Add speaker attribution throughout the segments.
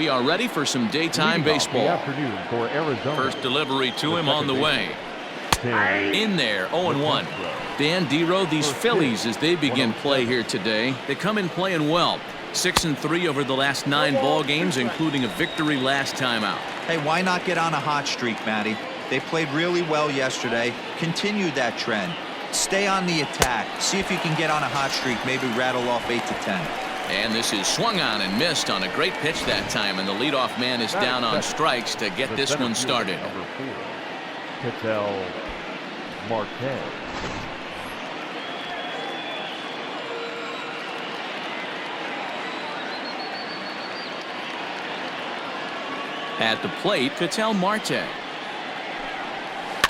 Speaker 1: We are ready for some daytime baseball.
Speaker 2: Afternoon for Arizona.
Speaker 1: First delivery to him on the way. In there, 0-1. Dan Dero, these Phillies, as they begin play here today, they come in playing well. 6-3 over the last 9 ball games, including a victory last time out.
Speaker 3: Hey, why not get on a hot streak, Matty? They played really well yesterday. Continue that trend. Stay on the attack. See if you can get on a hot streak, maybe rattle off 8 to 10.
Speaker 1: And this is swung on and missed on a great pitch that time, and the leadoff man is down on strikes to get this one started.
Speaker 2: Number 4, Ketel Marte.
Speaker 1: At the plate, Ketel Marte.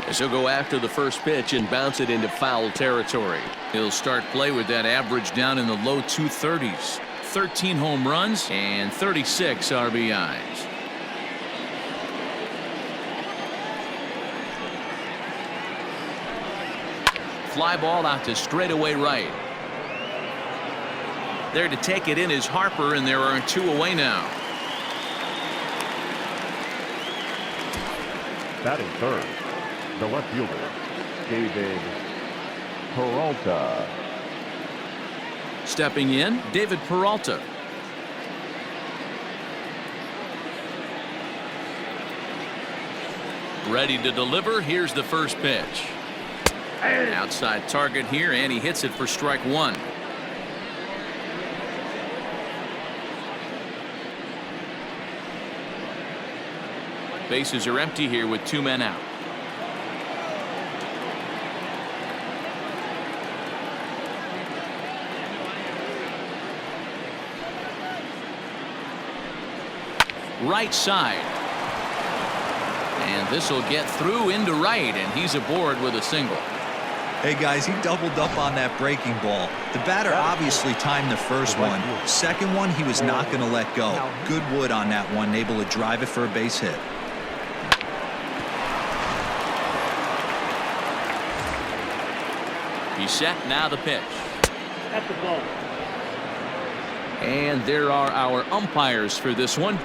Speaker 1: As he'll go after the first pitch and bounce it into foul territory. He'll start play with that average down in the low 230s. 13 home runs and 36 RBIs. Fly ball out to straightaway right. There to take it in is Harper, and there are 2 away now.
Speaker 2: Batting third, the left fielder, David Peralta.
Speaker 1: Stepping in, David Peralta. Ready to deliver. Here's the first pitch. Outside target here, and he hits it for strike 1. Bases are empty here with 2 men out. Right side. And this will get through into right, and he's aboard with a single.
Speaker 3: Hey, guys, he doubled up on that breaking ball. The batter obviously timed the first one. Second one, he was not going to let go. Good wood on that one, able to drive it for a base hit.
Speaker 1: He's set, now the pitch.
Speaker 4: At the ball.
Speaker 1: And there are our umpires for this one.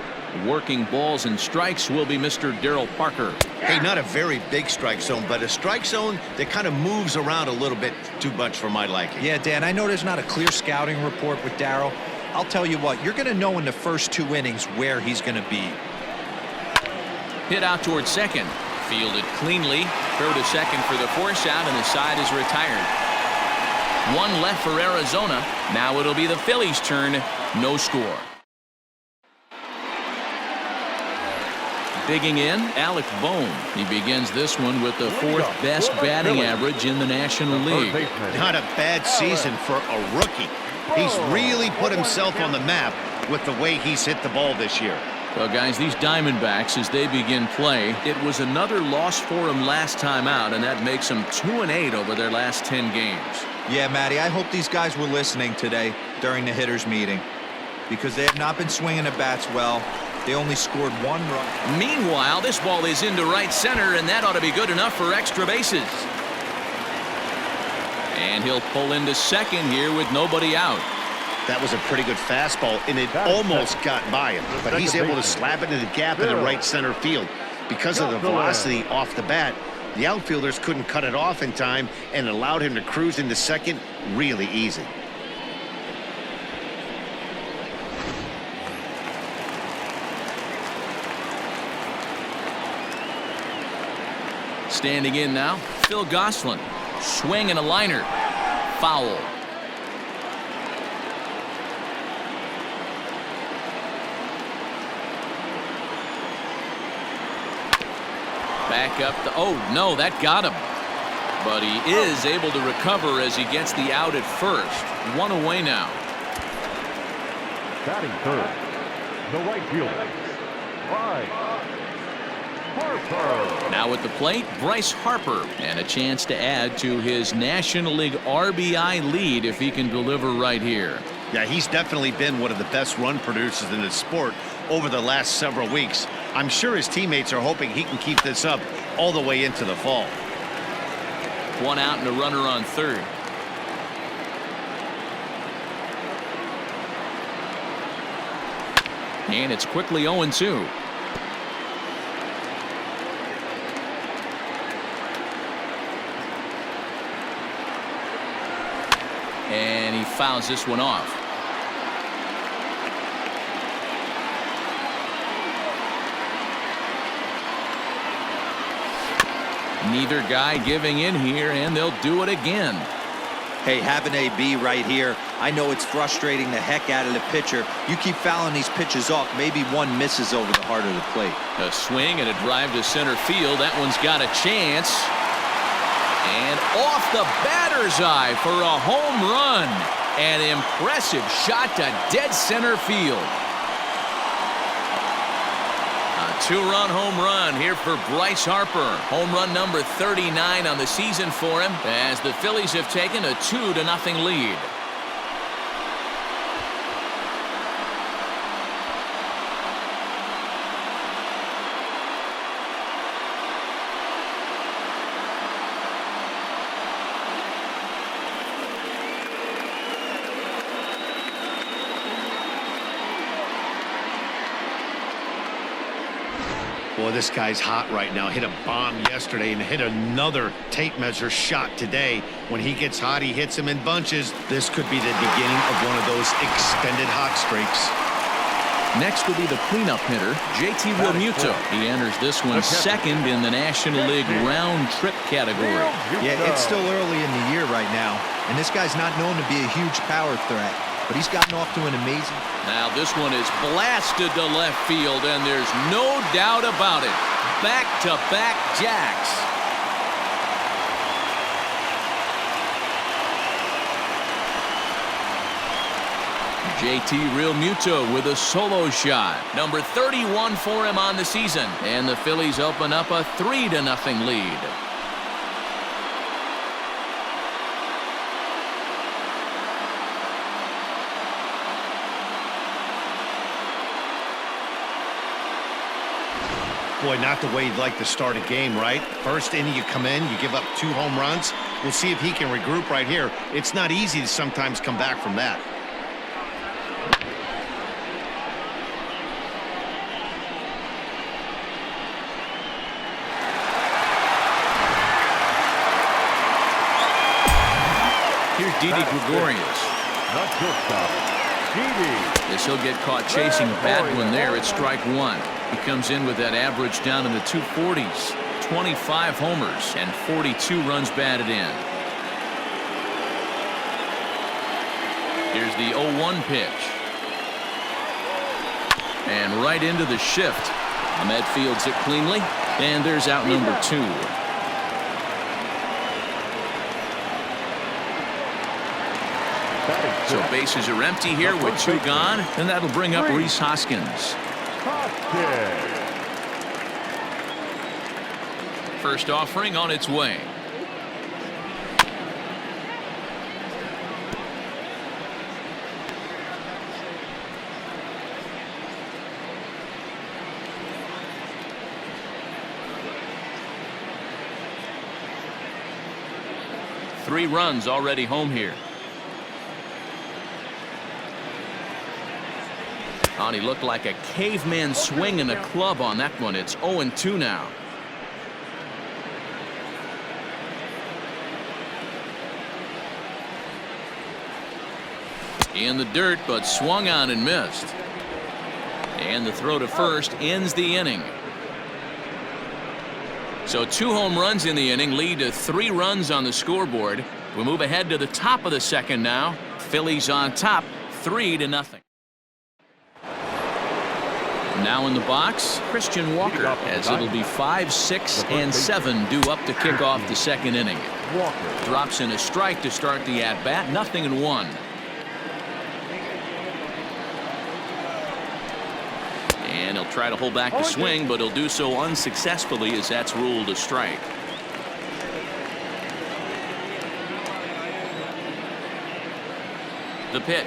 Speaker 1: Working balls and strikes will be Mr. Darryl Parker.
Speaker 5: Hey, not a very big strike zone, but a strike zone that kind of moves around a little bit too much for my liking.
Speaker 3: Yeah, Dan, I know there's not a clear scouting report with Darryl. I'll tell you what, you're going to know in the first 2 innings where he's going to be.
Speaker 1: Hit out towards second. Fielded cleanly. Throw to second for the force out, and the side is retired. 1 left for Arizona. Now it'll be the Phillies' turn. No score. Digging in, Alec Bohm. He begins this one with the 4th best batting average in the National League.
Speaker 5: Not a bad season for a rookie. He's really put himself on the map with the way he's hit the ball this year.
Speaker 1: Well, guys, these Diamondbacks, as they begin play, it was another loss for them last time out, and that makes them 2-8 over their last 10 games.
Speaker 3: Yeah, Matty, I hope these guys were listening today during the hitters meeting, because they have not been swinging the bats well. They only scored 1 run.
Speaker 1: Meanwhile, this ball is into right center, and that ought to be good enough for extra bases. And he'll pull into second here with nobody out.
Speaker 5: That was a pretty good fastball, and it almost got by him, but he's able to slap it in the gap in the right center field. Because of the velocity off the bat, the outfielders couldn't cut it off in time and allowed him to cruise into second really easy.
Speaker 1: Standing in now, Phil Gosselin. Swing and a liner. Foul. Back up the, oh no, that got him. But he is able to recover as he gets the out at first. 1 away now.
Speaker 2: Batting third, the right fielder, Bryce Harper.
Speaker 1: Now at the plate, Bryce Harper, and a chance to add to his National League RBI lead if he can deliver right here.
Speaker 5: Yeah, he's definitely been one of the best run producers in the sport over the last several weeks. I'm sure his teammates are hoping he can keep this up all the way into the fall.
Speaker 1: 1 out and a runner on third. And it's quickly 0-2. And he fouls this one off. Neither guy giving in here, and they'll do it again.
Speaker 3: Hey, have an AB right here. I know it's frustrating the heck out of the pitcher. You keep fouling these pitches off, maybe one misses over the heart of the plate.
Speaker 1: A swing and a drive to center field. That one's got a chance. And off the batter's eye for a home run. An impressive shot to dead center field. A two-run home run here for Bryce Harper. Home run number 39 on the season for him as the Phillies have taken a 2-0 lead.
Speaker 5: Boy, this guy's hot right now. Hit a bomb yesterday and hit another tape measure shot today. When he gets hot, he hits him in bunches. This could be the beginning of one of those extended hot streaks.
Speaker 1: Next will be the cleanup hitter, JT Realmuto. He enters this one second in the National League round trip category.
Speaker 3: Yeah, it's still early in the year right now, and this guy's not known to be a huge power threat, but he's gotten off to an amazing.
Speaker 1: Now this one is blasted to left field, and there's no doubt about it. Back-to-back jacks. JT Realmuto with a solo shot. Number 31 for him on the season. And the Phillies open up a 3-0 lead.
Speaker 5: Boy, not the way you'd like to start a game, right? First inning, you come in, you give up 2 home runs. We'll see if he can regroup right here. It's not easy to sometimes come back from that.
Speaker 1: Here's Didi Gregorius.
Speaker 2: Not shortstop, Didi.
Speaker 1: As he'll get caught chasing a bad one there at strike one. He comes in with that average down in the 240s. 25 homers and 42 runs batted in. Here's the 0-1 pitch. And right into the shift. Ahmed fields it cleanly. And there's out number 2. So bases are empty here with 2 gone, and that'll bring up Rhys Hoskins. First offering on its way. Three runs already home here. Oh, he looked like a caveman swinging a club on that one. It's 0-2 now. In the dirt, but swung on and missed. And the throw to first ends the inning. So 2 home runs in the inning lead to 3 runs on the scoreboard. We move ahead to the top of the second now. Phillies on top, 3-0. Now in the box, Christian Walker, as it'll be 5, 6, and 7 due up to kick off the second inning. Drops in a strike to start the at-bat, 0-1. And he'll try to hold back the swing, but he'll do so unsuccessfully as that's ruled a strike. The pitch.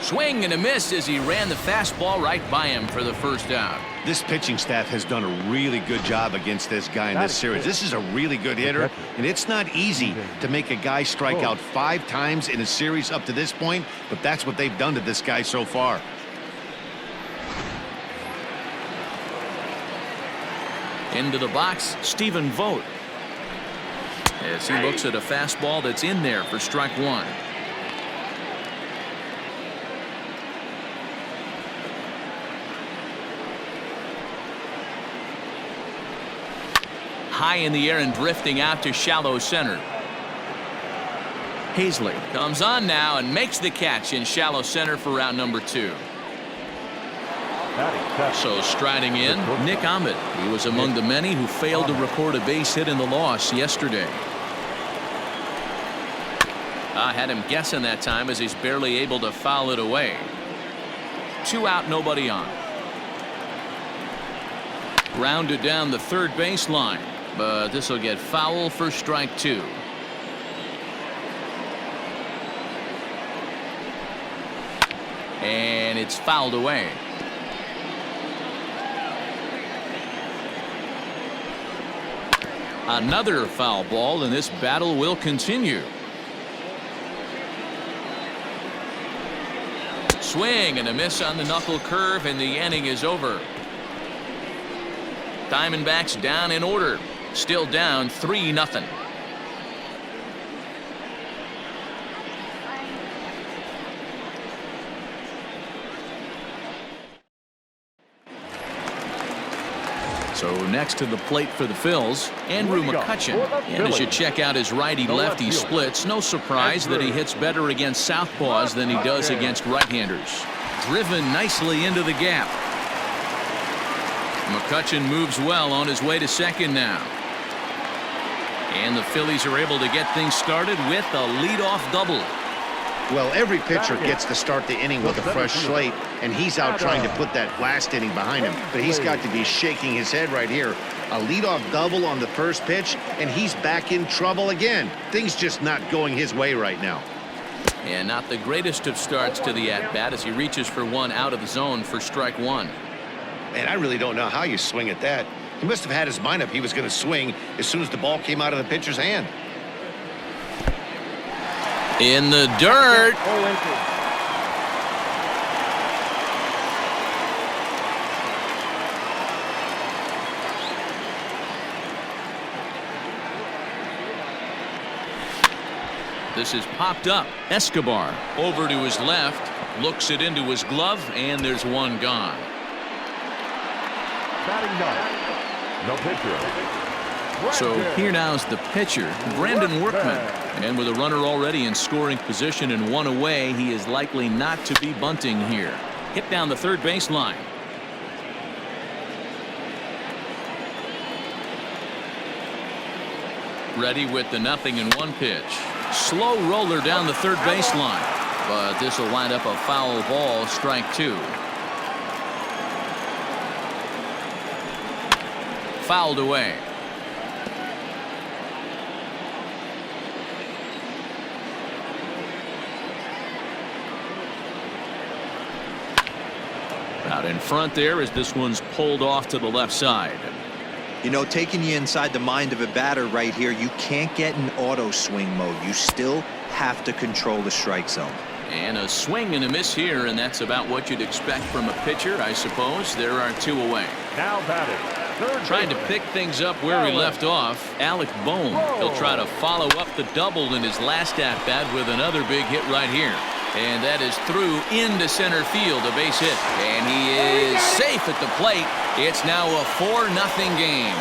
Speaker 1: Swing and a miss as he ran the fastball right by him for the first out.
Speaker 5: This pitching staff has done a really good job against this guy in this series. This is a really good hitter, and it's not easy to make a guy strike out 5 times in a series up to this point, but that's what they've done to this guy so far.
Speaker 1: Into the box, Stephen Vogt. As he looks at a fastball that's in there for strike 1. High in the air and drifting out to shallow center. Hazley comes on now and makes the catch in shallow center for round number 2. So striding in, Nick Ahmed. He was among the many who failed to record a base hit in the loss yesterday. I had him guessing that time as he's barely able to foul it away. 2 out, nobody on. Grounded down the third baseline, but this will get foul for strike 2. And it's fouled away. Another foul ball, and this battle will continue. Swing and a miss on the knuckle curve, and the inning is over. Diamondbacks down in order. Still down 3-0. So next to the plate for the Phils, Andrew McCutchen. And as you check out his righty-lefty splits, no surprise that he hits better against southpaws than he does against right-handers. Driven nicely into the gap. McCutchen moves well on his way to second now. And the Phillies are able to get things started with a leadoff double.
Speaker 5: Well, every pitcher gets to start the inning with a fresh slate, and he's out trying to put that last inning behind him. But he's got to be shaking his head right here. A leadoff double on the first pitch, and he's back in trouble again. Things just not going his way right now.
Speaker 1: And not the greatest of starts to the at-bat as he reaches for one out of the zone for strike 1.
Speaker 5: And I really don't know how you swing at that. He must have had his mind up he was going to swing as soon as the ball came out of the pitcher's hand.
Speaker 1: In the dirt. This is popped up. Escobar over to his left, looks it into his glove, and there's one gone.
Speaker 2: Batting ninth, the pitcher.
Speaker 1: So here now's the pitcher, Brandon Workman. And with a runner already in scoring position and one away, he is likely not to be bunting here. Hit down the third baseline. Ready with the 0-1 pitch. Slow roller down the third baseline. But this will wind up a foul ball, strike 2. Fouled away. Out in front there as this one's pulled off to the left side.
Speaker 3: You know, taking you inside the mind of a batter right here, you can't get in auto swing mode. You still have to control the strike zone.
Speaker 1: And a swing and a miss here, and that's about what you'd expect from a pitcher, I suppose. There are 2 away.
Speaker 2: Now batting.
Speaker 1: Trying to pick things up where he left off, Alec Bohm. He'll try to follow up the double in his last at-bat with another big hit right here. And that is through into center field, a base hit. And he is safe at the plate. It's now a 4-0 game.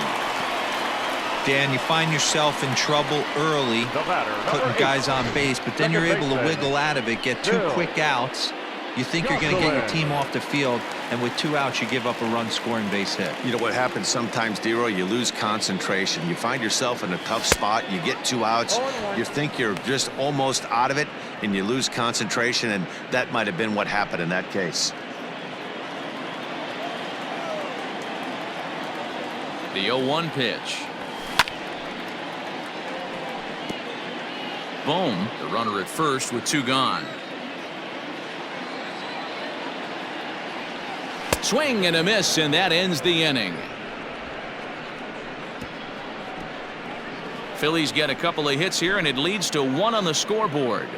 Speaker 3: Dan, you find yourself in trouble early, putting guys on base, but then you're able to wiggle out of it, get 2 quick outs. You think you're going to get your team off the field, and with 2 outs, you give up a run-scoring base hit.
Speaker 5: You know what happens sometimes, Dero? You lose concentration. You find yourself in a tough spot. You get 2 outs. You think you're just almost out of it, and you lose concentration, and that might have been what happened in that case.
Speaker 1: The 0-1 pitch. Bohm, the runner at first with 2 gone. Swing and a miss, and that ends the inning. Phillies get a couple of hits here, and it leads to 1 on the scoreboard.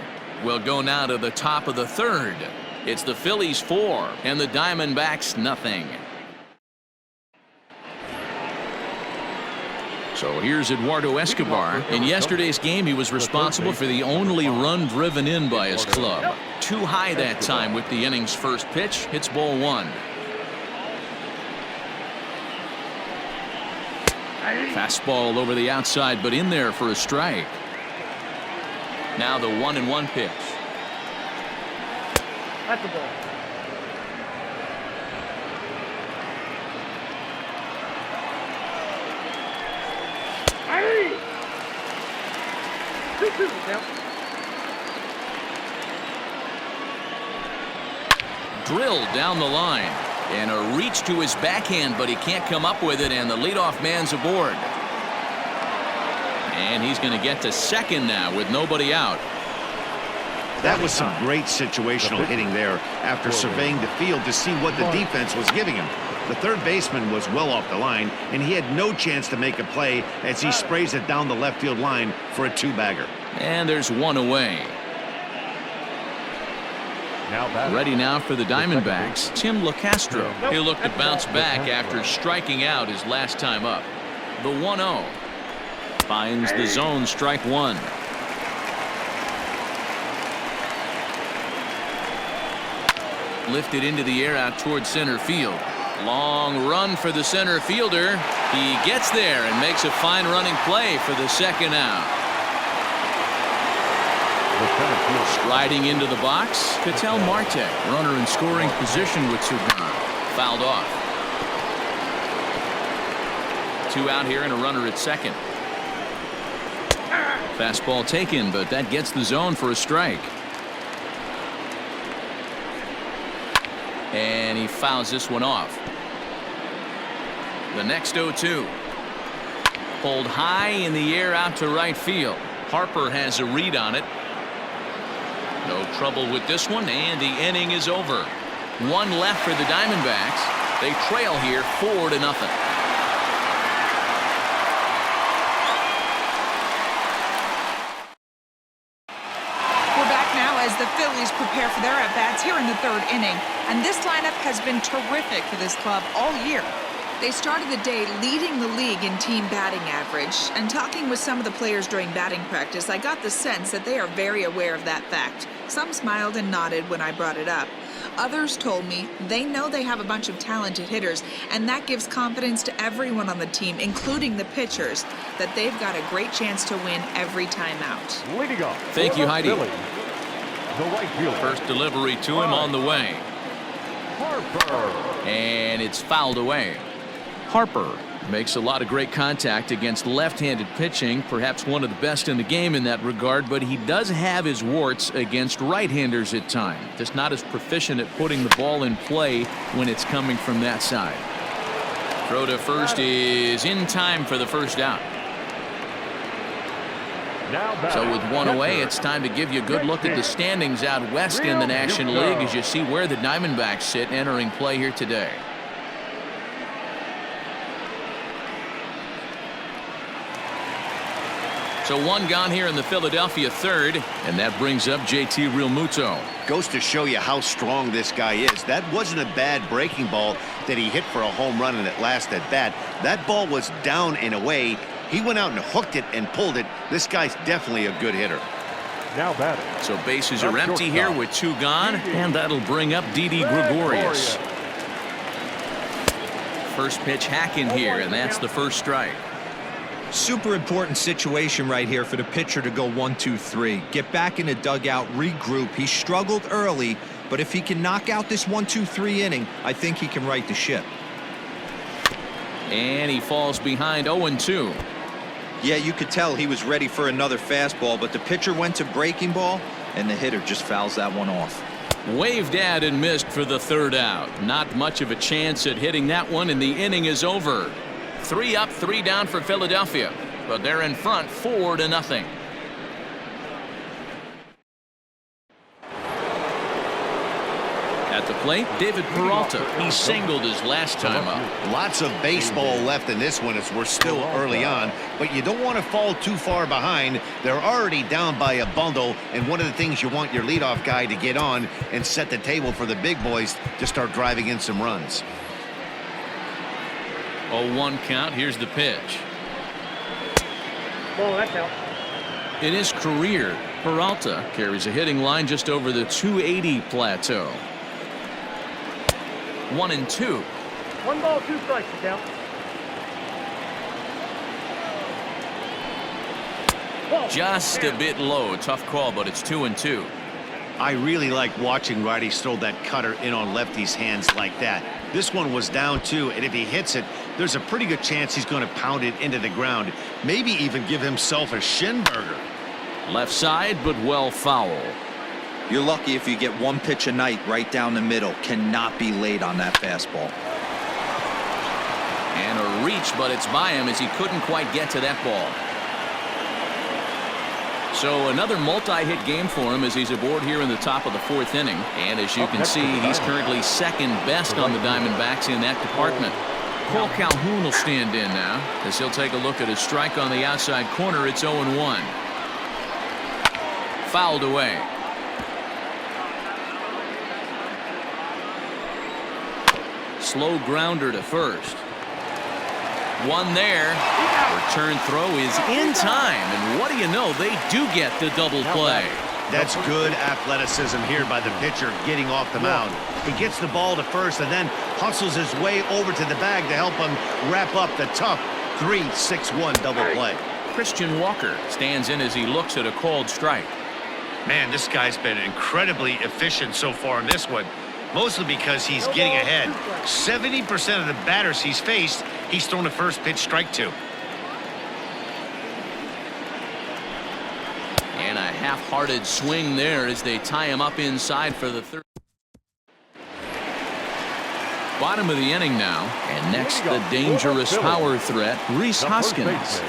Speaker 1: We'll go now to the top of the third. It's the Phillies 4 and the Diamondbacks nothing. So here's Eduardo Escobar. In yesterday's game, he was responsible for the only run driven in by his club. Too high that time with the inning's first pitch. Hits ball 1. Fastball over the outside, but in there for a strike. Now the 1-1 pitch.
Speaker 4: At the ball.
Speaker 1: Drilled down the line, and a reach to his backhand, but he can't come up with it, and the leadoff man's aboard. And he's going to get to second now with nobody out.
Speaker 5: That was some great situational hitting there after surveying the field to see what the defense was giving him. The third baseman was well off the line, and he had no chance to make a play as he sprays it down the left field line for a 2-bagger.
Speaker 1: And there's 1 away. Ready now for the Diamondbacks, Tim LaCastro. He'll look to bounce back after striking out his last time up. The 1-0. Finds the zone, strike 1. Lifted into the air out towards center field. Long run for the center fielder. He gets there and makes a fine running play for the second out. Striding into the box, Ketel Marte, runner in scoring position with 2 gone. Fouled off. 2 out here and a runner at second. Fastball taken, but that gets the zone for a strike. And he fouls this one off. The next 0-2. Pulled high in the air out to right field. Harper has a read on it. No trouble with this one, and the inning is over. 1 left for the Diamondbacks. They trail here 4-0.
Speaker 6: We're back now as the Phillies prepare for their at-bats here in the 3rd inning. And this lineup has been terrific for this club all year. They started the day leading the league in team batting average. And talking with some of the players during batting practice, I got the sense that they are very aware of that fact. Some smiled and nodded when I brought it up. Others told me they know they have a bunch of talented hitters, and that gives confidence to everyone on the team, including the pitchers, that they've got a great chance to win every time out.
Speaker 2: Leading off.
Speaker 1: Thank you, Heidi.
Speaker 2: Phillies, the right fielder.
Speaker 1: First delivery to him on the way.
Speaker 2: Harper.
Speaker 1: And it's fouled away. Harper makes a lot of great contact against left-handed pitching, perhaps one of the best in the game in that regard, but he does have his warts against right-handers at times. Just not as proficient at putting the ball in play when it's coming from that side. Throw to first is in time for the first out. So with 1 away, it's time to give you a good look at the standings out west in the National League as you see where the Diamondbacks sit entering play here today. So 1 gone here in the Philadelphia 3rd, and that brings up JT Realmuto.
Speaker 5: Goes to show you how strong this guy is. That wasn't a bad breaking ball that he hit for a home run in at last at bat. That ball was down and away. He went out and hooked it and pulled it. This guy's definitely a good hitter.
Speaker 2: Now batting.
Speaker 1: So bases are empty here with 2 gone, and that'll bring up Didi Gregorius. First pitch hack in here, and that's the first strike.
Speaker 3: Super important situation right here for the pitcher to go 1-2-3. Get back in the dugout, regroup. He struggled early, but if he can knock out this 1-2-3 inning, I think he can right the ship.
Speaker 1: And he falls behind 0-2.
Speaker 3: Yeah, you could tell he was ready for another fastball, but the pitcher went to breaking ball, and the hitter just fouls that one off.
Speaker 1: Waved at and missed for the 3rd out. Not much of a chance at hitting that one, and the inning is over. 3 up, 3 down for Philadelphia, but they're in front 4-0. At the plate, David Peralta. He singled his last time up.
Speaker 5: Lots of baseball left in this one as we're still early on, but you don't want to fall too far behind. They're already down by a bundle, and one of the things you want your leadoff guy to get on and set the table for the big boys to start driving in some runs.
Speaker 1: 0-1 count. Here's the pitch.
Speaker 4: Ball, that's out.
Speaker 1: In his career, Peralta carries a hitting line just over the 280 plateau. 1-2.
Speaker 4: 1 ball, 2 strikes, it's out.
Speaker 1: Just a bit low. Tough call, but it's 2-2.
Speaker 5: I really like watching righties throw that cutter in on lefties' hands like that. This one was down 2, and if he hits it, there's a pretty good chance he's going to pound it into the ground. Maybe even give himself a shin burger.
Speaker 1: Left side, but well foul.
Speaker 3: You're lucky if you get one pitch a night right down the middle. Cannot be late on that fastball.
Speaker 1: And a reach, but it's by him as he couldn't quite get to that ball. So another multi-hit game for him as he's aboard here in the top of the 4th inning. And as you can see, he's currently second best on the Diamondbacks in that department. Cole Calhoun will stand in now as he'll take a look at his strike on the outside corner. It's 0-1. Fouled away. Slow grounder to first. One there. Return throw is in time, and what do you know, they do get the double play.
Speaker 5: That's good athleticism here by the pitcher getting off the mound. He gets the ball to first and then hustles his way over to the bag to help him wrap up the tough 3-6-1 double play.
Speaker 1: Christian Walker stands in as he looks at a called strike.
Speaker 5: Man, this guy's been incredibly efficient so far in this one, mostly because he's getting ahead. 70% of the batters he's faced, he's thrown a first pitch strike to.
Speaker 1: And a half-hearted swing there as they tie him up inside for the third. Bottom of the inning now, and next the dangerous power threat, Rhys Hoskins.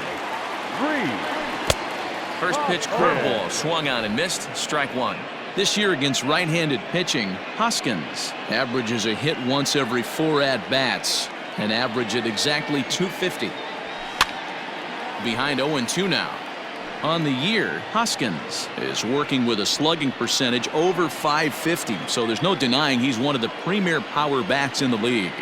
Speaker 1: First pitch curveball swung on and missed. Strike 1. This year against right-handed pitching, Hoskins averages a hit once every 4 at-bats, an average at exactly 250. Behind 0-2 now. On the year, Hoskins is working with a slugging percentage over 550, so there's no denying he's one of the premier power bats in the league.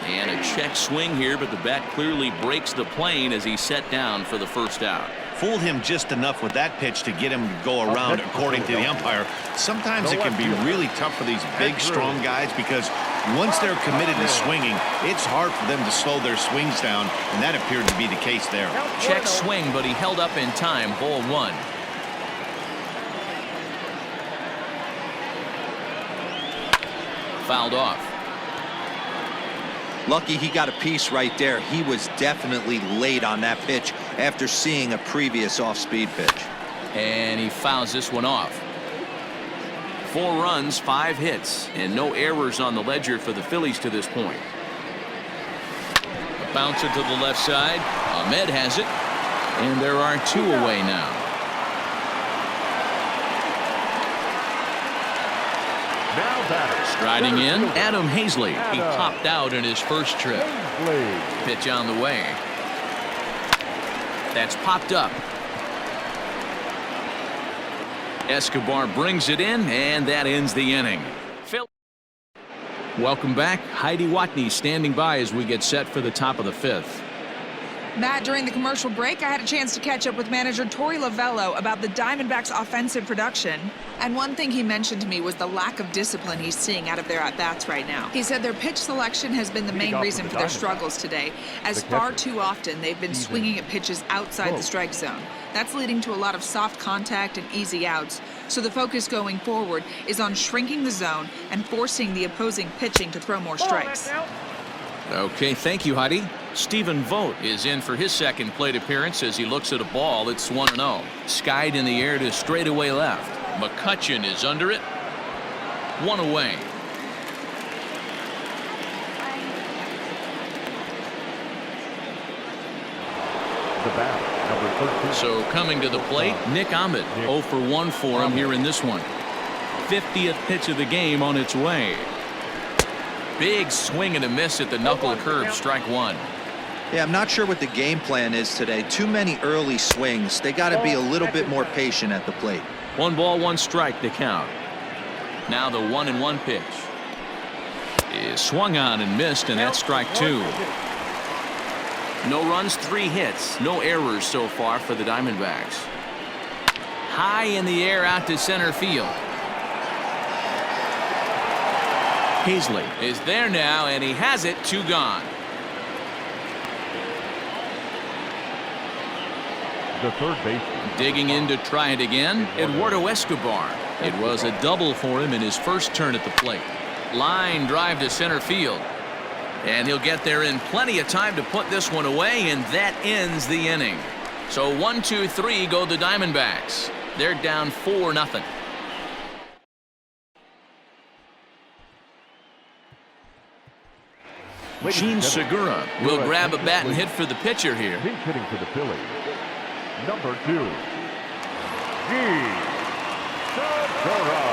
Speaker 1: And a check swing here, but the bat clearly breaks the plane as he's set down for the first out.
Speaker 5: Fooled him just enough with that pitch to get him to go around, according to the umpire. Sometimes it can be really tough for these big, strong guys because once they're committed to swinging, it's hard for them to slow their swings down, and that appeared to be the case there.
Speaker 1: Check swing, but he held up in time. Ball 1. Fouled off.
Speaker 3: Lucky he got a piece right there. He was definitely late on that pitch after seeing a previous off-speed pitch.
Speaker 1: And he fouls this one off. 4 runs, 5 hits, and no errors on the ledger for the Phillies to this point. A bouncer to the left side. Ahmed has it, and there are 2 away now. Striding in, Adam Hazley. He popped out in his first trip. Pitch on the way. That's popped up. Escobar brings it in, and that ends the inning. Welcome back. Heidi Watney standing by as we get set for the top of the 5th.
Speaker 6: Matt, during the commercial break, I had a chance to catch up with manager Torey Lovello about the Diamondbacks' offensive production. And one thing he mentioned to me was the lack of discipline he's seeing out of their at-bats right now. He said their pitch selection has been the main reason for their struggles today, as far too often they've been swinging at pitches outside the strike zone. That's leading to a lot of soft contact and easy outs. So the focus going forward is on shrinking the zone and forcing the opposing pitching to throw more strikes.
Speaker 1: Okay, thank you, Heidi. Stephen Vogt is in for his second plate appearance as he looks at a ball that's 1-0. Skied in the air to straightaway left. McCutchen is under it. 1 away.
Speaker 2: The bat, number 13.
Speaker 1: So coming to the plate, Nick Ahmed. 0 for 1 for him here in this one. 50th pitch of the game on its way. Big swing and a miss at the knuckle curve, strike one.
Speaker 3: Yeah, I'm not sure what the game plan is today. Too many early swings. They got to be a little bit more patient at the plate.
Speaker 1: 1 ball, 1 strike to count. Now the 1-1 pitch is swung on and missed, and that's strike 2. No runs, 3 hits, no errors so far for the Diamondbacks. High in the air out to center field. Hazley is there now, and he has it. 2 gone.
Speaker 2: The third baseman.
Speaker 1: Digging in to try it again, Eduardo Escobar. It was a double for him in his first turn at the plate. Line drive to center field. And he'll get there in plenty of time to put this one away, and that ends the inning. So 1, 2, 3 go the Diamondbacks. They're down 4-0. Gene Segura will grab a bat and hit for the pitcher here.
Speaker 2: Pinch hitting for the Phillies. Number 2, Gene Segura.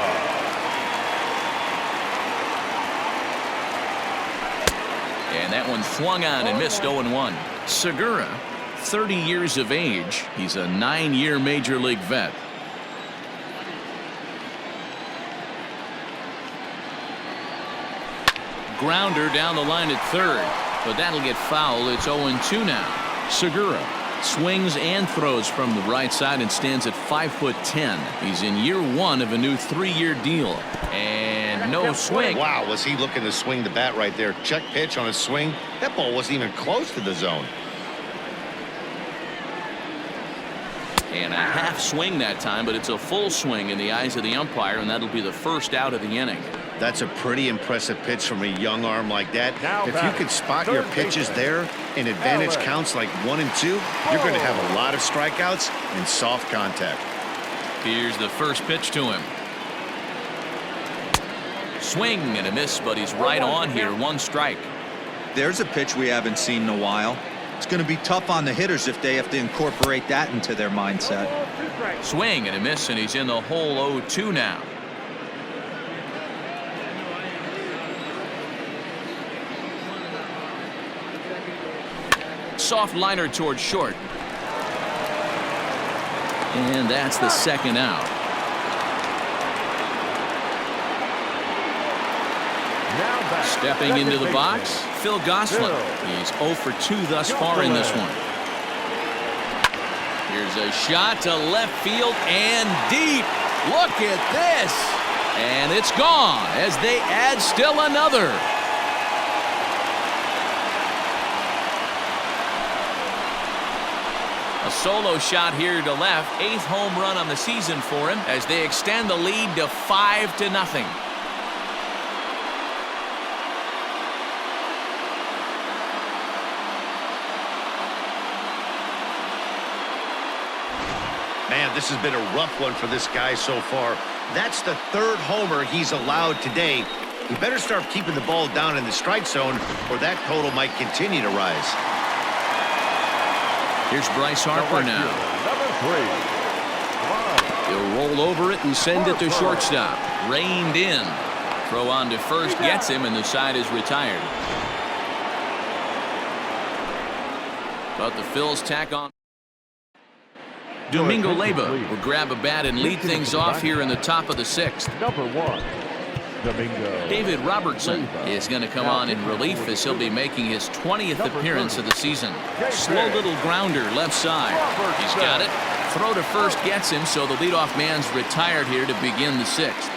Speaker 1: And that one swung on and missed. 0-1. Segura, 30 years of age. He's a 9-year major league vet. Grounder down the line at third, but that'll get foul. It's 0-2 now. Segura swings and throws from the right side and stands at 5'10". He's in year 1 of a new 3-year deal. And no swing.
Speaker 5: Wow, was he looking to swing the bat right there? Check pitch on his swing. That ball wasn't even close to the zone.
Speaker 1: And a half swing that time, but it's a full swing in the eyes of the umpire, and that'll be the first out of the inning.
Speaker 5: That's a pretty impressive pitch from a young arm like that. If you could spot your pitches there and advantage counts like 1 and 2, you're going to have a lot of strikeouts and soft contact.
Speaker 1: Here's the first pitch to him. Swing and a miss, but he's right on here. 1 strike.
Speaker 3: There's a pitch we haven't seen in a while. It's going to be tough on the hitters if they have to incorporate that into their mindset.
Speaker 1: Swing and a miss, and he's in the hole. 0-2 now. Soft liner towards short. And that's the second out. Stepping into the box, Phil Gosselin. He's 0 for 2 thus far in this one. Here's a shot to left field and deep. Look at this. And it's gone as they add still another. A solo shot here to left. 8th home run on the season for him as they extend the lead to 5-0.
Speaker 5: Man, this has been a rough one for this guy so far. That's the 3rd homer he's allowed today. He better start keeping the ball down in the strike zone, or that total might continue to rise.
Speaker 1: Here's Bryce Harper now.
Speaker 2: Number 3.
Speaker 1: He'll roll over it and send it to shortstop. Reined in. Throw on to first gets him, and the side is retired. But the Phils tack on. Domingo Leyba will grab a bat and lead things off here in the top of the 6th.
Speaker 2: Number 1, Domingo.
Speaker 1: David Robertson is going to come on in relief as he'll be making his 20th appearance of the season. Slow little grounder left side. He's got it. Throw to first gets him, so the leadoff man's retired here to begin the 6th.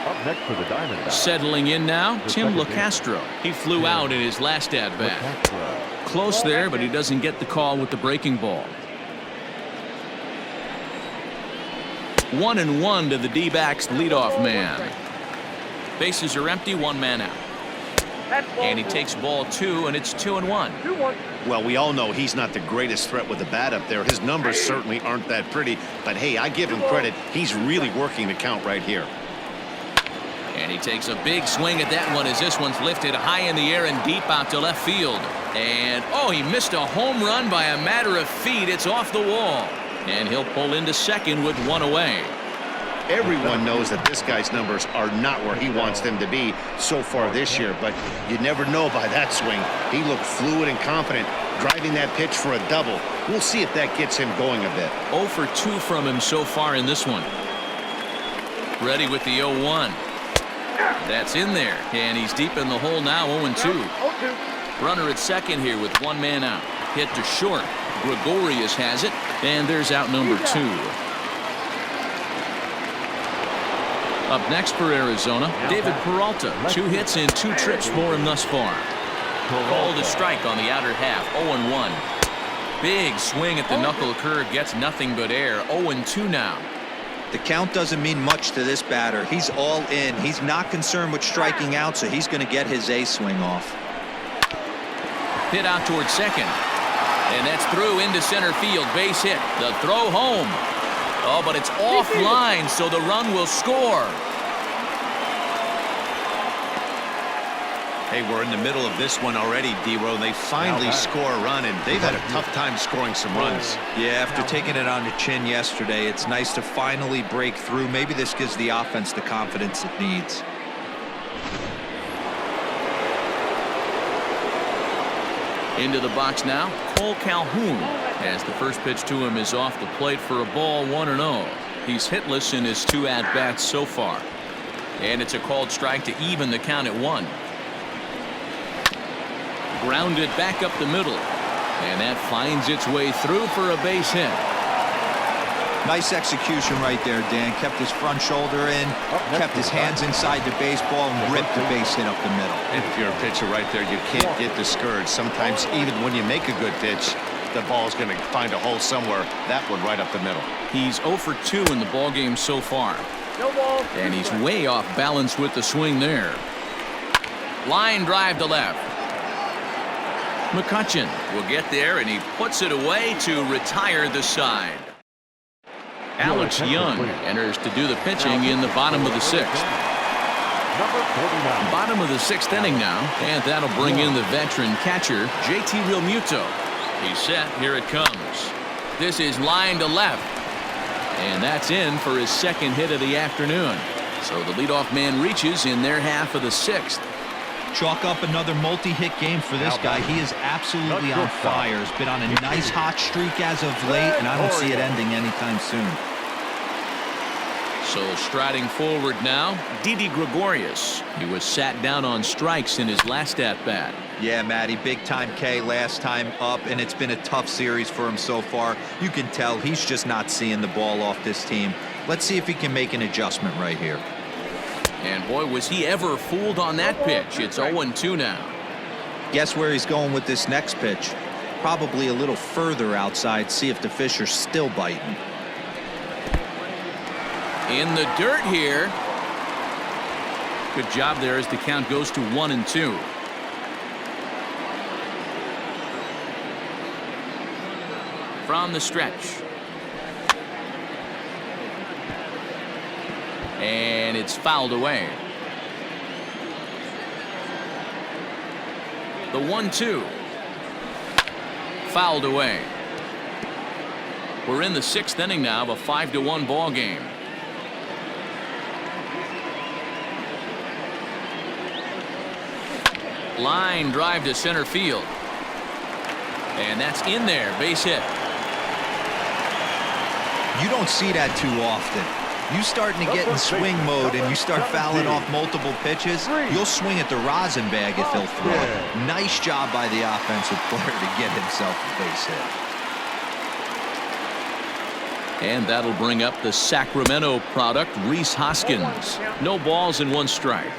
Speaker 2: Up next for the Diamondbacks.
Speaker 1: Settling in now, Tim LeCastro. He flew out in his last at-bat. Close there, but he doesn't get the call with the breaking ball. 1-1 to the D-backs leadoff man. Bases are empty, 1 man out. And he takes ball 2, and it's 2-1.
Speaker 5: Well, we all know he's not the greatest threat with the bat up there. His numbers certainly aren't that pretty, but hey, I give him credit. He's really working the count right here.
Speaker 1: And he takes a big swing at that one as this one's lifted high in the air and deep out to left field. And, oh, he missed a home run by a matter of feet. It's off the wall. And he'll pull into second with 1 away.
Speaker 5: Everyone knows that this guy's numbers are not where he wants them to be so far this year, but you never know by that swing. He looked fluid and confident, driving that pitch for a double. We'll see if that gets him going a bit.
Speaker 1: 0 for 2 from him so far in this one. Ready with the 0-1. That's in there, and he's deep in the hole now, 0-2. Runner at second here with one man out. Hit to short. Gregorius has it, and there's out number 2. Up next for Arizona, David Peralta. 2 hits and 2 trips for him thus far. Called a strike on the outer half, 0-1. Big swing at the knuckle curve, gets nothing but air, 0-2 now.
Speaker 3: The count doesn't mean much to this batter. He's all in. He's not concerned with striking out, so he's going to get his A swing off.
Speaker 1: Hit out towards second. And that's through into center field. Base hit. The throw home. Oh, but it's offline, so the run will score.
Speaker 5: Hey, we're in the middle of this one already, D-Row. They finally score a run, and they've had a tough time scoring some runs.
Speaker 3: Yeah, after taking it on the chin yesterday, it's nice to finally break through. Maybe this gives the offense the confidence it needs.
Speaker 1: Into the box now, Cole Calhoun, as the first pitch to him is off the plate for a ball, 1-0. He's hitless in his 2 at-bats so far. And it's a called strike to even the count at 1. Grounded back up the middle. And that finds its way through for a base hit.
Speaker 3: Nice execution right there, Dan. Kept his front shoulder in, kept his hands inside the baseball, and ripped the base hit up the middle.
Speaker 5: And if you're a pitcher right there, you can't get discouraged. Sometimes even when you make a good pitch, the ball's going to find a hole somewhere. That one right up the middle.
Speaker 1: He's 0 for 2 in the ballgame so far. And he's way off balance with the swing there. Line drive to left. McCutchen will get there, and he puts it away to retire the side. Alex Young enters to do the pitching in the bottom of the 6th. Bottom of the 6th inning now, and that'll bring in the veteran catcher, JT Realmuto. He's set. Here it comes. This is line to left. And that's in for his 2nd hit of the afternoon. So the leadoff man reaches in their half of the 6th.
Speaker 3: Chalk up another multi-hit game for this guy. He is absolutely on fire. He's been on a nice hot streak as of late, and I don't see it ending anytime soon.
Speaker 1: So striding forward now, Didi Gregorius. He was sat down on strikes in his last at-bat.
Speaker 3: Yeah, Matty, big-time K last time up, and it's been a tough series for him so far. You can tell he's just not seeing the ball off this team. Let's see if he can make an adjustment right here.
Speaker 1: And boy, was he ever fooled on that pitch. It's 0-2 now.
Speaker 3: Guess where he's going with this next pitch? Probably a little further outside, see if the fish are still biting.
Speaker 1: In the dirt here. Good job there as the count goes to 1-2. From the stretch. And it's fouled away. The 1-2. Fouled away. We're in the 6th inning now of a 5-1 ball game. Line drive to center field. And that's in there. Base hit.
Speaker 3: You don't see that too often. You starting to get in swing mode and you start fouling off multiple pitches, you'll swing at the rosin bag if he'll throw it. Nice job by the offensive player to get himself a base hit.
Speaker 1: And that'll bring up the Sacramento product, Rhys Hoskins. No balls and 1 strike.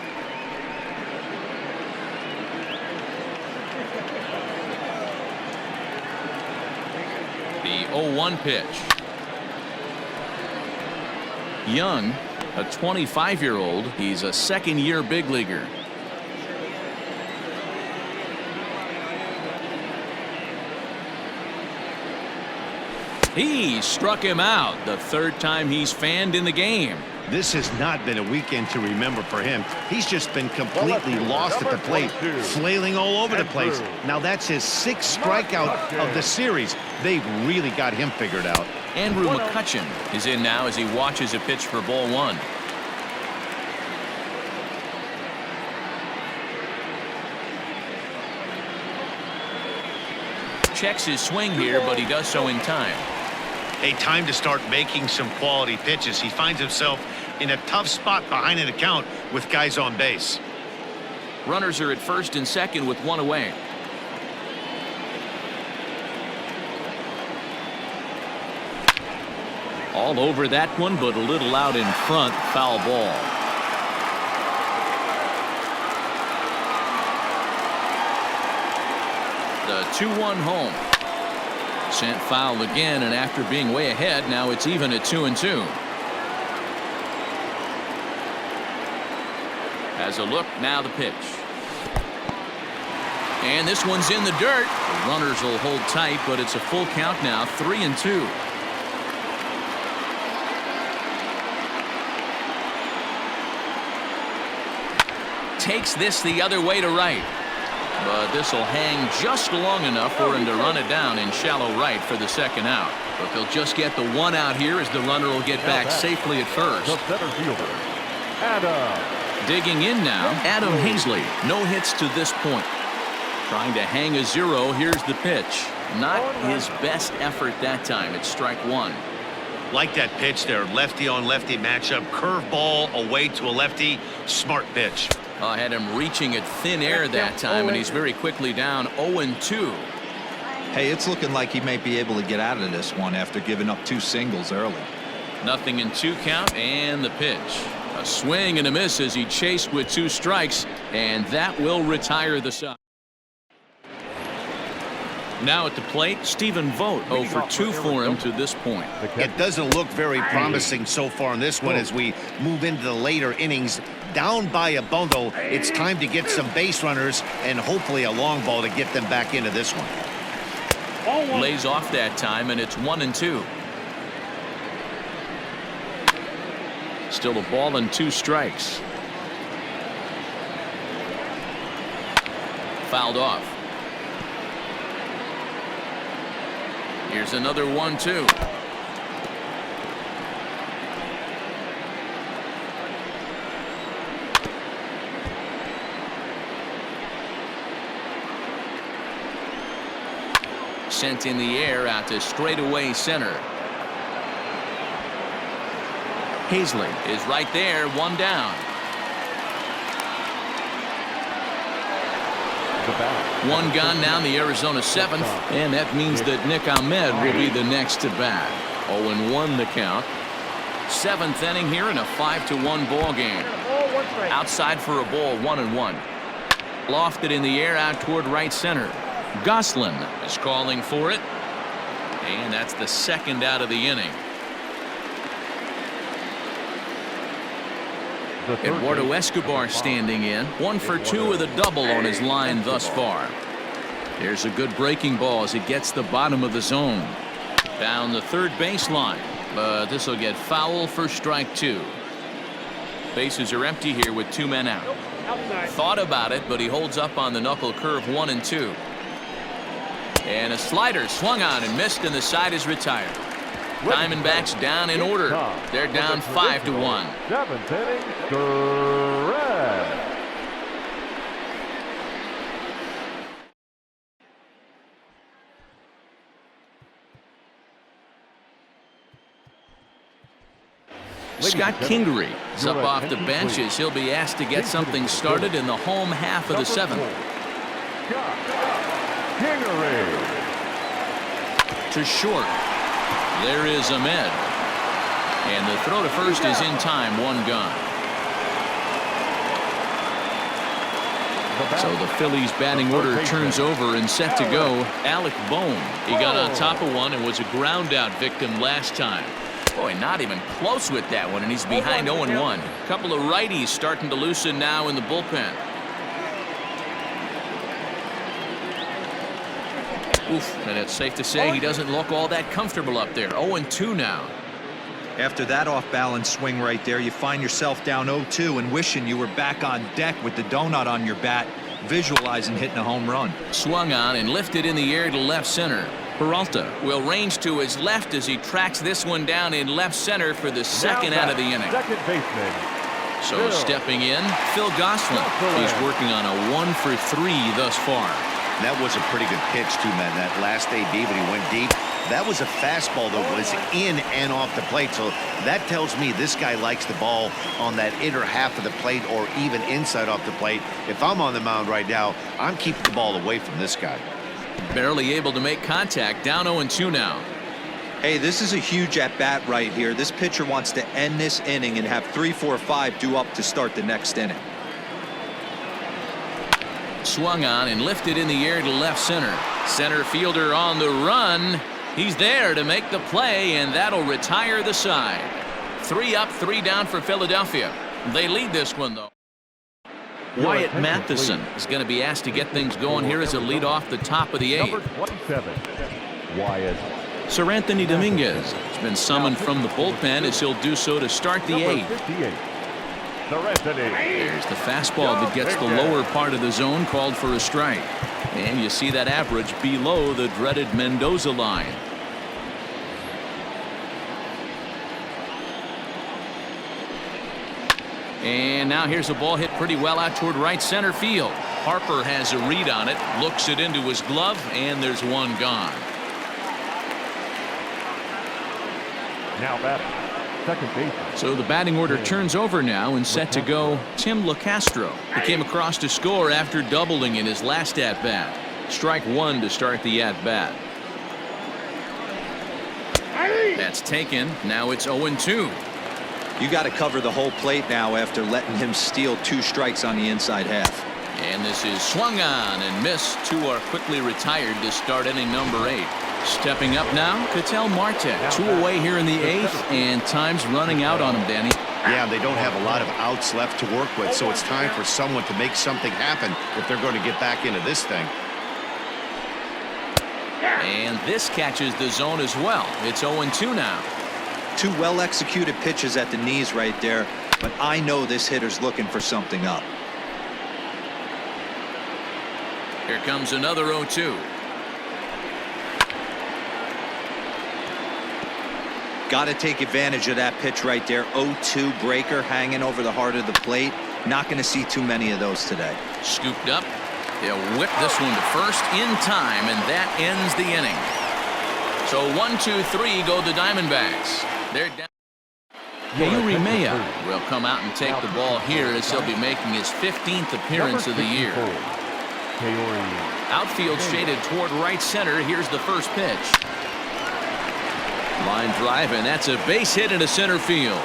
Speaker 1: The 0-1 pitch. Young, a 25-year-old. He's a 2nd-year big leaguer. He struck him out, the 3rd time he's fanned in the game.
Speaker 5: This has not been a weekend to remember for him. He's just been completely lost at the plate, flailing all over the place. Now that's his 6th strikeout of the series. They've really got him figured out.
Speaker 1: Andrew McCutcheon is in now as he watches a pitch for ball one. Checks his swing here, but he does so in time.
Speaker 5: A time to start making some quality pitches. He finds himself in a tough spot behind an account with guys on base.
Speaker 1: Runners are at first and second with one away. All over that one, but a little out in front. Foul ball. The 2-1 home. Sent foul again, and after being way ahead, now it's even at 2-2. As a look, now the pitch. And this one's in the dirt. The runners will hold tight, but it's a full count now, 3-2. Takes this the other way to right. But this will hang just long enough for him to run it down in shallow right for the second out. But they'll just get the one out here as the runner will get back safely at first.
Speaker 2: The center fielder, Adam.
Speaker 1: Digging in now, Adam Hazley. No hits to this point. Trying to hang a zero. Here's the pitch. Not his best effort that time. It's strike one.
Speaker 5: Like that pitch there. Lefty on lefty matchup. Curveball away to a lefty. Smart pitch.
Speaker 1: I had him reaching at thin air that time, and he's very quickly down 0-2.
Speaker 3: Hey, it's looking like he may be able to get out of this one after giving up 2 singles early.
Speaker 1: Nothing in 2 count, and the pitch. A swing and a miss as he chased with 2 strikes, and that will retire the side. Now at the plate, Stephen Vogt, 0 for 2 for him to this point.
Speaker 5: It doesn't look very promising so far in this one as we move into the later innings. Down by a bundle, it's time to get some base runners and hopefully a long ball to get them back into this one.
Speaker 1: Lays off that time, and it's 1-2. Still a ball and 2 strikes. Fouled off. Here's another 1-2. Sent in the air out to straightaway center. Hazley is right there, 1 down. 1 gone now in the Arizona 7th, and that means that Nick Ahmed will be the next to bat. 0-1 the count. 7th inning here in a 5-1 ball game. Outside for a ball, 1-1. Lofted in the air out toward right center. Goslin is calling for it, and that's the 2nd out of the inning. Eduardo Escobar standing in, 1 for 2 with a double on his line thus far. There's a good breaking ball as it gets the bottom of the zone. Down the third baseline, but this will get foul for strike 2. Bases are empty here with 2 men out. Thought about it, but he holds up on the knuckle curve 1-2. And a slider swung on and missed, and the side is retired. Diamondbacks down in order. They're down 5-1.
Speaker 2: 7th inning, Durant.
Speaker 1: Scott Kingery is up off the bench as he'll be asked to get something started in the home half of the 7th.
Speaker 2: Kingery.
Speaker 1: To short. There is Ahmed. And the throw to first is in time, 1 gone. So the Phillies batting order turns over and set to go. Alec Bohm. He got on top of one and was a ground out victim last time. Boy, not even close with that one, and he's behind 0-1. A couple of righties starting to loosen now in the bullpen. Oof, and it's safe to say he doesn't look all that comfortable up there. 0-2 now.
Speaker 3: After that off-balance swing right there, you find yourself down 0-2 and wishing you were back on deck with the donut on your bat, visualizing hitting a home run.
Speaker 1: Swung on and lifted in the air to left center. Peralta will range to his left as he tracks this one down in left center for the second out of the inning.
Speaker 2: Second baseman.
Speaker 1: So stepping in, Phil Gosselin. He's working on a 1-for-3 thus far.
Speaker 5: That was a pretty good pitch, too, man. That last AB, when he went deep, that was a fastball that was in and off the plate. So that tells me this guy likes the ball on that inner half of the plate or even inside off the plate. If I'm on the mound right now, I'm keeping the ball away from this guy.
Speaker 1: Barely able to make contact. Down 0-2 now.
Speaker 3: Hey, this is a huge at-bat right here. This pitcher wants to end this inning and have 3, 4, 5 due up to start the next inning.
Speaker 1: Swung on and lifted in the air to left center. Center fielder on the run. He's there to make the play, and that'll retire the side. 3 up, 3 down for Philadelphia. They lead this one, though. Wyatt Matheson is going to be asked to get things going here as a lead off the top of the 8th.
Speaker 2: Number 27. Wyatt.
Speaker 1: Sir Anthony Dominguez has been summoned from the bullpen as he'll do so to start the 8th.
Speaker 2: 58.
Speaker 1: There's the fastball that gets the lower part of the zone, called for a strike. And you see that average below the dreaded Mendoza line. And now here's a ball hit pretty well out toward right center field. Harper has a read on it, looks it into his glove, and there's one gone.
Speaker 2: Now batting, second baseman.
Speaker 1: So the batting order turns over now, and set to go Tim LeCastro. He came across to score after doubling in his last at-bat. Strike 1 to start the at-bat. That's taken. Now it's 0-2.
Speaker 3: You got to cover the whole plate now after letting him steal 2 strikes on the inside half.
Speaker 1: And this is swung on and missed. 2 are quickly retired to start inning number 8. Stepping up now, Ketel Marte. 2 away here in the 8th, and time's running out on him, Danny.
Speaker 5: Yeah, they don't have a lot of outs left to work with, so it's time for someone to make something happen if they're going to get back into this thing.
Speaker 1: And this catches the zone as well. It's 0-2 now.
Speaker 3: 2 well-executed pitches at the knees right there, but I know this hitter's looking for something up.
Speaker 1: Here comes another 0-2.
Speaker 3: Got to take advantage of that pitch right there. 0-2 breaker hanging over the heart of the plate. Not going to see too many of those today.
Speaker 1: Scooped up. They'll whip this one to first in time, and that ends the inning. So 1-2-3 go the Diamondbacks. They're down. Yuri Maya will come out and take the ball here as he'll be making his 15th appearance of the year. Outfield shaded toward right center. Here's the first pitch. Line drive, and that's a base hit into center field.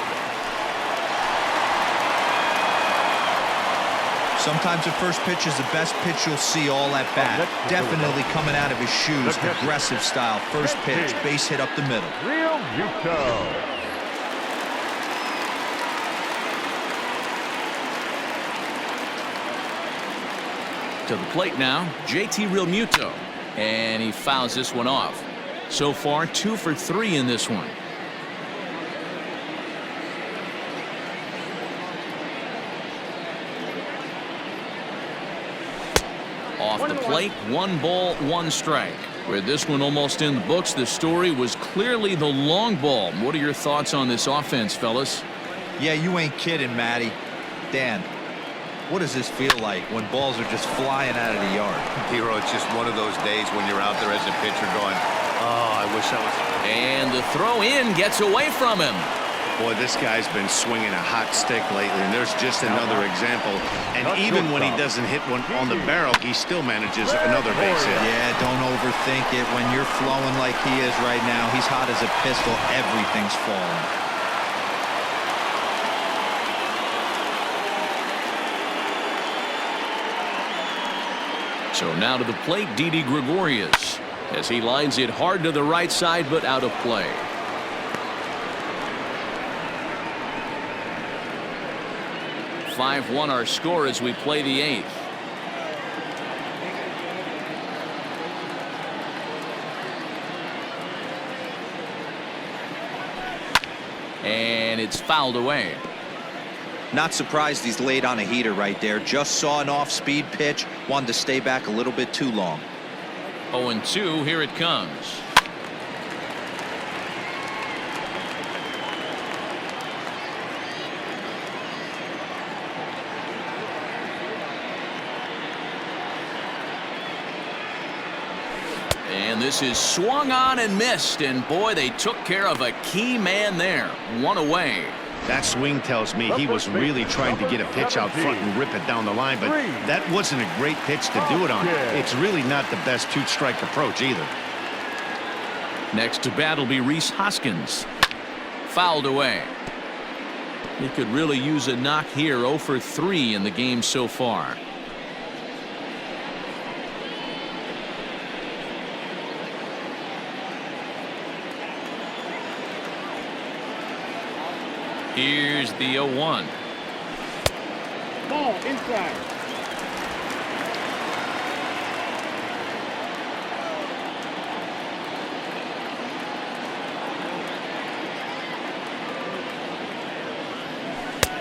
Speaker 3: Sometimes the first pitch is the best pitch you'll see all at bat. Definitely coming out of his shoes. Aggressive style. First pitch, base hit up the middle.
Speaker 2: Real Muto.
Speaker 1: To the plate now, JT Realmuto, and he fouls this one off. So far 2 for 3 in this one. Off the plate, 1 ball, 1 strike. With this one almost in the books, the story was clearly the long ball. What are your thoughts on this offense, fellas?
Speaker 3: Yeah, you ain't kidding, Matty. Dan, what does this feel like when balls are just flying out of the yard?
Speaker 5: Hero, it's just one of those days when you're out there as a pitcher going, oh, I wish I was.
Speaker 1: And the throw in gets away from him.
Speaker 5: Boy, this guy's been swinging a hot stick lately, and there's just another example. And even when he doesn't hit one on the barrel, he still manages another base hit.
Speaker 3: Yeah, don't overthink it. When you're flowing like he is right now, he's hot as a pistol. Everything's falling.
Speaker 1: So now to the plate, Didi Gregorius, as he lines it hard to the right side, but out of play. (5-1) our score as we play the 8th. And it's fouled away.
Speaker 3: Not surprised he's laid on a heater right there. Just saw an off-speed pitch. Wanted to stay back a little bit too long.
Speaker 1: 0-2, here it comes. And this is swung on and missed, and boy, they took care of a key man there. One away.
Speaker 5: That swing tells me he was really trying to get a pitch out front and rip it down the line, but that wasn't a great pitch to do it on. It's really not the best two-strike approach either.
Speaker 1: Next to bat will be Rhys Hoskins. Fouled away. He could really use a knock here. 0 for 3 in the game so far. Here's the 0-1.
Speaker 4: Ball inside.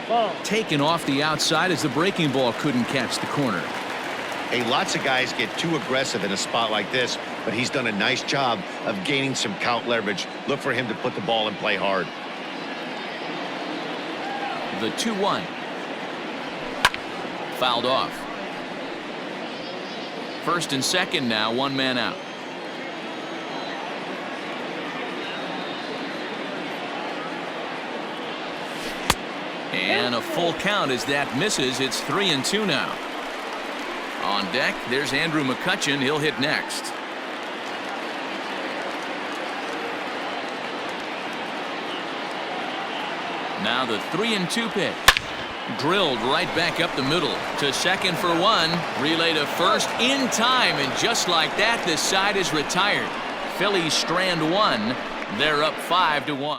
Speaker 4: Ball.
Speaker 1: Taken off the outside as the breaking ball couldn't catch the corner.
Speaker 5: Hey, lots of guys get too aggressive in a spot like this, but he's done a nice job of gaining some count leverage. Look for him to put the ball in play hard.
Speaker 1: The 2-1. Fouled off. First and second now, one man out. And a full count as that misses. It's 3-2 now. On deck, there's Andrew McCutchen. He'll hit next. Now the 3-2 pitch. Drilled right back up the middle to second for one. Relay to first in time, and just like that, this side is retired. Phillies strand one. They're up 5-1.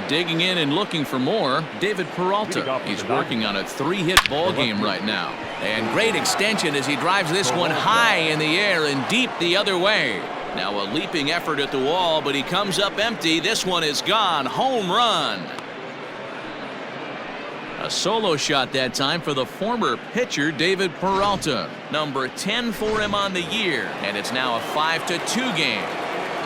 Speaker 1: Digging in and looking for more, David Peralta. He's working on a 3-hit ball game right now. And great extension as he drives this one high in the air and deep the other way. Now a leaping effort at the wall, but he comes up empty. This one is gone. Home run. A solo shot that time for the former pitcher David Peralta. Number 10 for him on the year. And it's now a 5-2 game.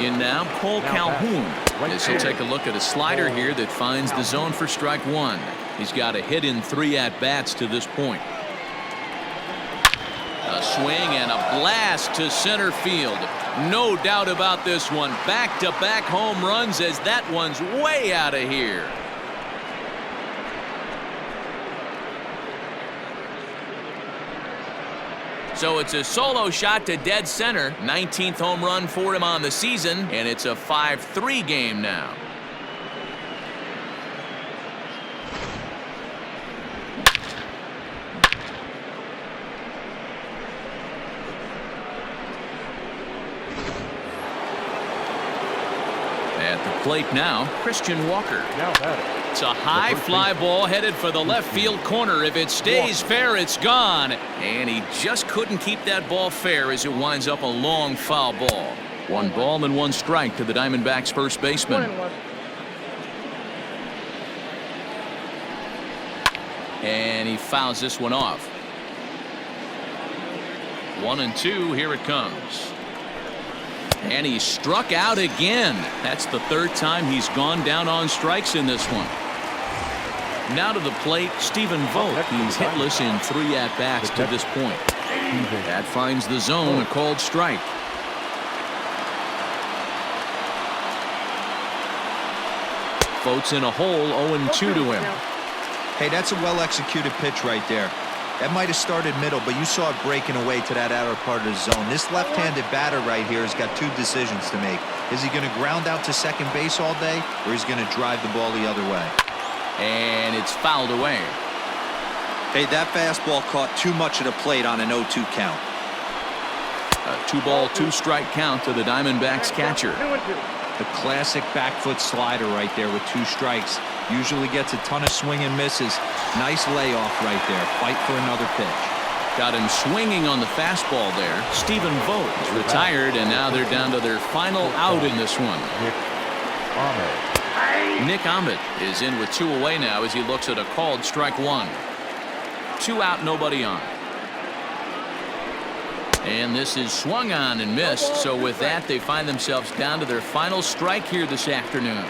Speaker 1: In now, Cole Calhoun. As he'll take a look at a slider here that finds the zone for strike one. He's got a hit in 3 at-bats to this point. A swing and a blast to center field. No doubt about this one. Back-to-back home runs as that one's way out of here. So it's a solo shot to dead center. 19th home run for him on the season, and it's a 5-3 game now. At the plate now, Christian Walker. It's a high fly ball headed for the left field corner. If it stays fair, it's gone. And he just couldn't keep that ball fair as it winds up a long foul ball. 1 ball and 1 strike to the Diamondbacks first baseman. And he fouls this one off. 1-2, here it comes. And he struck out again. That's the 3rd time he's gone down on strikes in this one. Now to the plate, Stephen Vogt. He's hitless in 3 at-bats to this point. That finds the zone, a called strike. Vogt's in a hole, 0-2 to him.
Speaker 3: Hey, that's a well-executed pitch right there. That might have started middle, but you saw it breaking away to that outer part of the zone. This left-handed batter right here has got 2 decisions to make. Is he going to ground out to second base all day, or is he going to drive the ball the other way?
Speaker 1: And it's fouled away.
Speaker 3: Hey, that fastball caught too much of the plate on an 0-2 count.
Speaker 1: A 2-ball, 2-strike count to the Diamondbacks catcher.
Speaker 3: The classic back foot slider right there with 2 strikes. Usually gets a ton of swing and misses. Nice layoff right there. Fight for another pitch.
Speaker 1: Got him swinging on the fastball there. Stephen Vogt is retired, and now they're down to their final out in this one. Nick Ahmed is in with 2 away now as he looks at a called strike 1. 2 out, nobody on. And this is swung on and missed. So with that, they find themselves down to their final strike here this afternoon.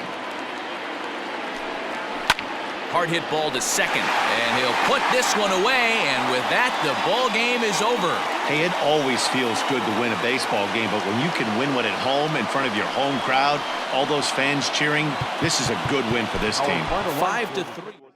Speaker 1: Hard hit ball to second, and he'll put this one away, and with that, the ball game is over.
Speaker 5: Hey, it always feels good to win a baseball game, but when you can win one at home in front of your home crowd, all those fans cheering, this is a good win for this team.
Speaker 1: 5-3.